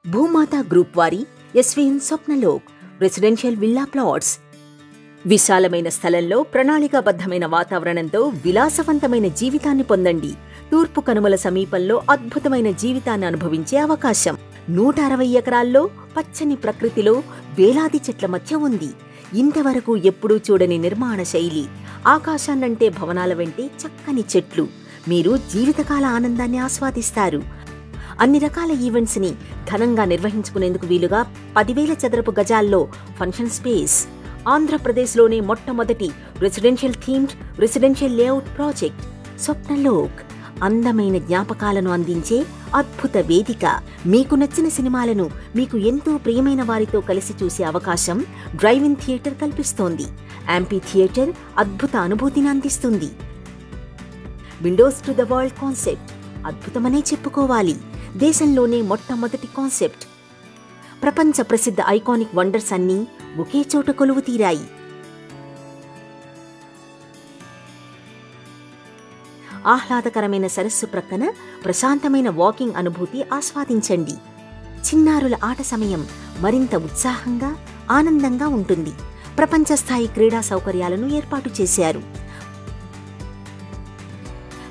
భూమాత గ్రూప్ వారి SVN Swapnalok residential villa plots. విశాలమైన స్థలంలో ప్రణాళికాబద్ధమైన వాతావరణంతో విలాసవంతమైన జీవితాన్ని పొందండి. తూర్పు కనుమల సమీపంలో అద్భుతమైన జీవితాన్ని అనుభవించే అవకాశం. 160 ఎకరాల్లో పచ్చని ప్రకృతిలో వేలాది చెట్ల మధ్య ఉంది. ఇంతవరకు ఎప్పుడూ చూడని నిర్మాణ శైలి. ఆకాశాన్నంటే భవనాల వెంటే చక్కని చెట్లు. మీరు జీవితకాల ఆనందాన్ని ఆస్వాదిస్తారు. అన్ని రకాల ఈవెంట్స్ ని ఘనంగా నిర్వహించుకునేందుకు వీలుగా 10,000 చదరపు గజాల్లో ఫంక్షన్ స్పేస్. ఆంధ్రప్రదేశ్లోనే మొట్టమొదటి residential themed residential layout project Swapnalok. అందమైన జ్ఞాపకాలను అందించే అద్భుత వేదిక. మీకు నచ్చిన సినిమాలను మీకు ఎంతో ప్రియమైన వారితో కలిసి చూసే అవకాశం డ్రైవ్ ఇన్ థియేటర్ కల్పిస్తోంది. యాంపీ థియేటర్ అద్భుత అనుభూతిని అందిస్తుంది. Windows to the world concept అద్భుతమనే చెప్పుకోవాలి. దేశంలోనే మొట్టమొదటి కాన్సెప్ట్. ప్రపంచ ప్రసిద్ధ ఐకానిక్ వండర్స్ అన్నీ ఒకే చోట కొలువు తీరాయి. ఆహ్లాదకరమైన సరస్సు ప్రక్కన ప్రశాంతమైన వాకింగ్ అనుభూతి ఆస్వాదించండి. చిన్నారుల ఆట సమయం మరింత ఉత్సాహంగా, ఆనందంగా ఉంటుంది. ప్రపంచ స్థాయి క్రీడా సౌకర్యాలను ఏర్పాటు చేశారు.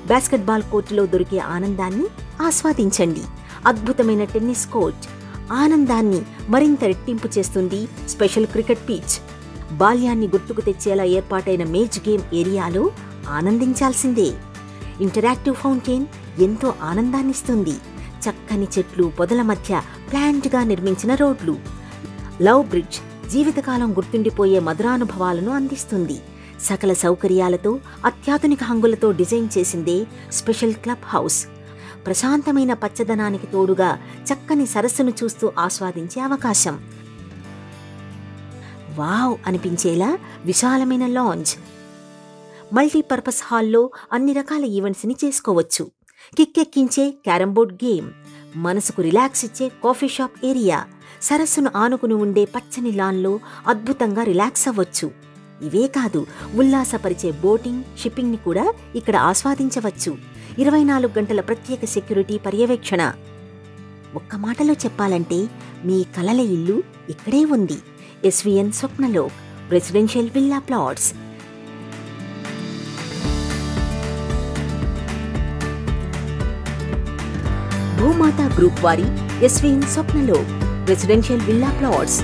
బాస్కెట్బాల్ కోర్టులో దొరికే ఆనందాన్ని ఆస్వాదించండి. అద్భుతమైన టెన్నిస్ కోర్ట్ ఆనందాన్ని మరింత రెట్టింపు చేస్తుంది. Special cricket pitch. బాల్యాన్ని గుర్తుకు తెచ్చేలా ఏర్పాటైన మేజ్ గేమ్ ఏరియాలో ఆనందించాల్సిందే. ఇంటరాక్టివ్ ఫౌంటైన్ ఎంతో ఆనందాన్నిస్తుంది. చక్కని చెట్లు, పొదల మధ్య ప్లాంట్గా నిర్మించిన రోడ్లు. లవ్ బ్రిడ్జ్ జీవితకాలం గుర్తుండిపోయే మధురానుభవాలను అందిస్తుంది. సకల సౌకర్యాలతో అత్యాధునిక హంగులతో డిజైన్ చేసిందే స్పెషల్ క్లబ్ హౌస్. ప్రశాంతమైన పచ్చదనానికి తోడుగా చక్కని సరస్సును చూస్తూ ఆస్వాదించే అవకాశం. వావ్ అనిపించేలా విశాలమైన లాంజ్. మల్టీపర్పస్ హాల్లో అన్ని రకాల ఈవెంట్స్ని చేసుకోవచ్చు. కిక్కెక్కించే క్యారంబోర్డ్ గేమ్. మనసుకు రిలాక్స్ ఇచ్చే కాఫీ షాప్ ఏరియా. సరస్సును ఆనుకుని ఉండే పచ్చని లాన్లో అద్భుతంగా రిలాక్స్ అవ్వచ్చు. ఇవే కాదు, ఉల్లాసపరిచే బోటింగ్, షిప్పింగ్ని కూడా ఇక్కడ ఆస్వాదించవచ్చు. 24 గంటల ప్రత్యేక సెక్యూరిటీ పర్యవేక్షణ. ఒక్క మాటలో చెప్పాలంటే మీ కలల ఇల్లు ఇక్కడే ఉంది. SVN Swapnalok residential villa plots. భూమాత గ్రూప్ వారి SVN Swapnalok residential villa plots.